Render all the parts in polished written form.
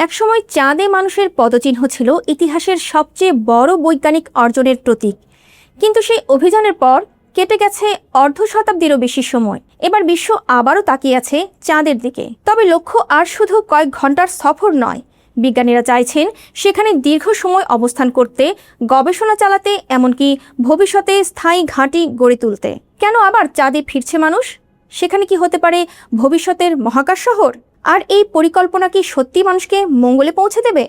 একসময় চাঁদে মানুষের পদচিহ্ন ছিল ইতিহাসের সবচেয়ে বড় বৈজ্ঞানিক অর্জনের প্রতীক, কিন্তু সেই অভিযানের পর কেটে গেছে অর্ধ শতাব্দীরও বেশি সময়। এবার বিশ্ব আবারও তাকিয়ে আছে চাঁদের দিকে। তবে লক্ষ্য আর শুধু কয়েক ঘন্টার সফর নয়, বিজ্ঞানীরা চাইছেন সেখানে দীর্ঘ সময় অবস্থান করতে, গবেষণা চালাতে, এমনকি ভবিষ্যতে স্থায়ী ঘাঁটি গড়ে তুলতে। কেন আবার চাঁদে ফিরছে মানুষ? সেখানে কি হতে পারে ভবিষ্যতের মহাকাশ শহর? আর এই পরিকল্পনা কি সত্যি মানুষকে মঙ্গলে পৌঁছে দেবে?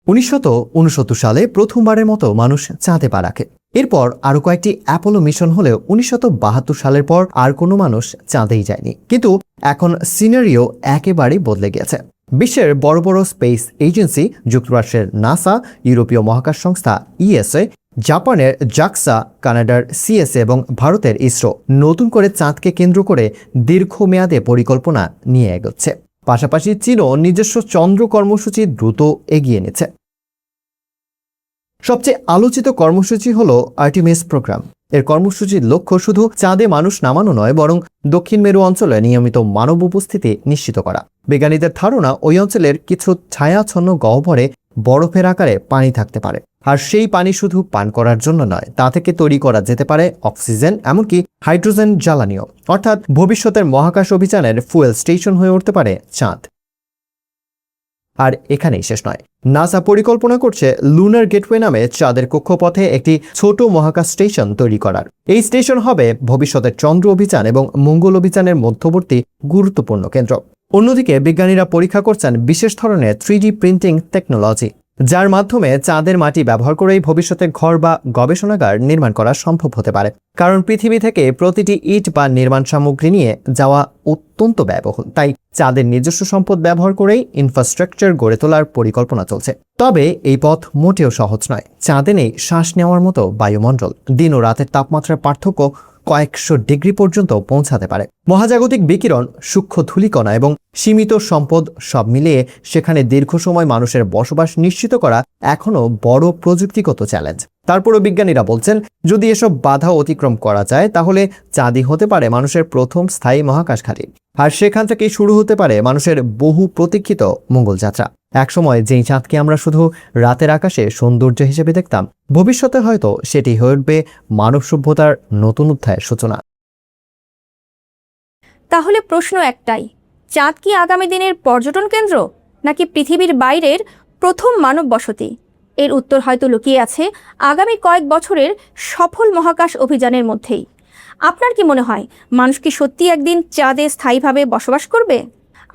1969 সালে প্রথমবারের মতো মানুষ চাঁদে পা রাখে। এরপর আরো কয়েকটি অ্যাপোলো মিশন হলেও 1972 সালের পর আর কোনো মানুষ চাঁদেই যায়নি। কিন্তু এখন সিনারিও একেবারেই বদলে গেছে। বিশ্বের বড় বড় স্পেস এজেন্সি, যুক্তরাষ্ট্রের নাসা, ইউরোপীয় মহাকাশ সংস্থা ইএসএ, জাপানের জাক্সা, কানাডার সিএসএ এবং ভারতের ইসরো নতুন করে চাঁদকে কেন্দ্র করে দীর্ঘমেয়াদে পরিকল্পনা নিয়ে এগোচ্ছে। পাশাপাশি চীনও নিজস্ব চন্দ্র কর্মসূচি দ্রুত এগিয়ে নিচ্ছে। সবচেয়ে আলোচিত কর্মসূচি হলো আর্টিমিস প্রোগ্রাম। এর কর্মসূচির লক্ষ্য শুধু চাঁদে মানুষ নামানো নয়, বরং দক্ষিণ মেরু অঞ্চলে নিয়মিত মানব উপস্থিতি নিশ্চিত করা। বিজ্ঞানীদের ধারণা, ওই অঞ্চলের কিছু ছায়াচ্ছন্ন গহ্বরে বরফের আকারে পানি থাকতে পারে, আর সেই পানি শুধু পান করার জন্য নয়, তা থেকে তৈরি করা যেতে পারে অক্সিজেন, এমনকি হাইড্রোজেন জ্বালানিও। অর্থাৎ ভবিষ্যতের মহাকাশ অভিযানের ফুয়েল স্টেশন হয়ে উঠতে পারে চাঁদ। আর এখানেই শেষ নয়, নাসা পরিকল্পনা করছে লুনার গেটওয়ে নামে চাঁদের কক্ষপথে একটি ছোট মহাকাশ স্টেশন তৈরি করার। এই স্টেশন হবে ভবিষ্যতের চন্দ্র অভিযান এবং মঙ্গল অভিযানের মধ্যবর্তী গুরুত্বপূর্ণ কেন্দ্র। অন্যদিকে বিজ্ঞানীরা পরীক্ষা করছেন বিশেষ ধরনের 3D প্রিন্টিং টেকনোলজি, যার মাধ্যমে চাঁদের মাটি ব্যবহার করেই ভবিষ্যতে ঘর বা গবেষণাগার নির্মাণ করা সম্ভব হতে পারে। কারণ পৃথিবী থেকে প্রতিটি ইট বা নির্মাণ সামগ্রী নিয়ে যাওয়া অত্যন্ত ব্যয়বহুল, তাই চাঁদের নিজস্ব সম্পদ ব্যবহার করেই ইনফ্রাস্ট্রাকচার গড়ে তোলার পরিকল্পনা চলছে। তবে এই পথ মোটেও সহজ নয়। চাঁদে নেই শ্বাস নেওয়ার মতো বায়ুমণ্ডল। দিন ও রাতের তাপমাত্রার পার্থক্য কয়েকশো ডিগ্রি পর্যন্ত পৌঁছাতে পারে। মহাজাগতিক বিকিরণ, সূক্ষ্ম ধূলিকণা এবং সীমিত সম্পদ সব মিলিয়ে সেখানে দীর্ঘ সময় মানুষের বসবাস নিশ্চিত করা এখনও বড় প্রযুক্তিগত চ্যালেঞ্জ। তারপরও বিজ্ঞানীরা বলছেন, যদি এসব বাধা অতিক্রম করা যায়, তাহলে চাঁদই হতে পারে মানুষের প্রথম স্থায়ী মহাকাশ ঘাঁটি। আর সেখান থেকেই শুরু হতে পারে মানুষের বহু প্রতীক্ষিত মঙ্গল যাত্রা। একসময় যেই চাঁদকে আমরা শুধু রাতের আকাশে সৌন্দর্য হিসেবে দেখতাম, ভবিষ্যতে হয়তো সেটি হয়ে উঠবে মানব সভ্যতার নতুন অধ্যায়ের সূচনা। তাহলে প্রশ্ন একটাই, চাঁদ কি আগামী দিনের পর্যটন কেন্দ্র, নাকি পৃথিবীর বাইরের প্রথম মানব বসতি? এর উত্তর হয়তো লুকিয়ে আছে আগামী কয়েক বছরের সফল মহাকাশ অভিযানের মধ্যেই। আপনার কি মনে হয়, মানুষ কি সত্যি একদিন চাঁদে স্থায়ীভাবে বসবাস করবে?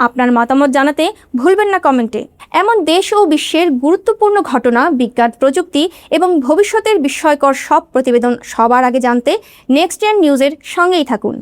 আপনার মতামত জানাতে ভুলবেন না কমেন্টে। এমন দেশ ও বিশ্বের গুরুত্বপূর্ণ ঘটনা, বিজ্ঞান, প্রযুক্তি এবং ভবিষ্যতের বিস্ময়কর সব প্রতিবেদন সবার আগে জানতে নেক্সট জেন নিউজের সঙ্গেই থাকুন।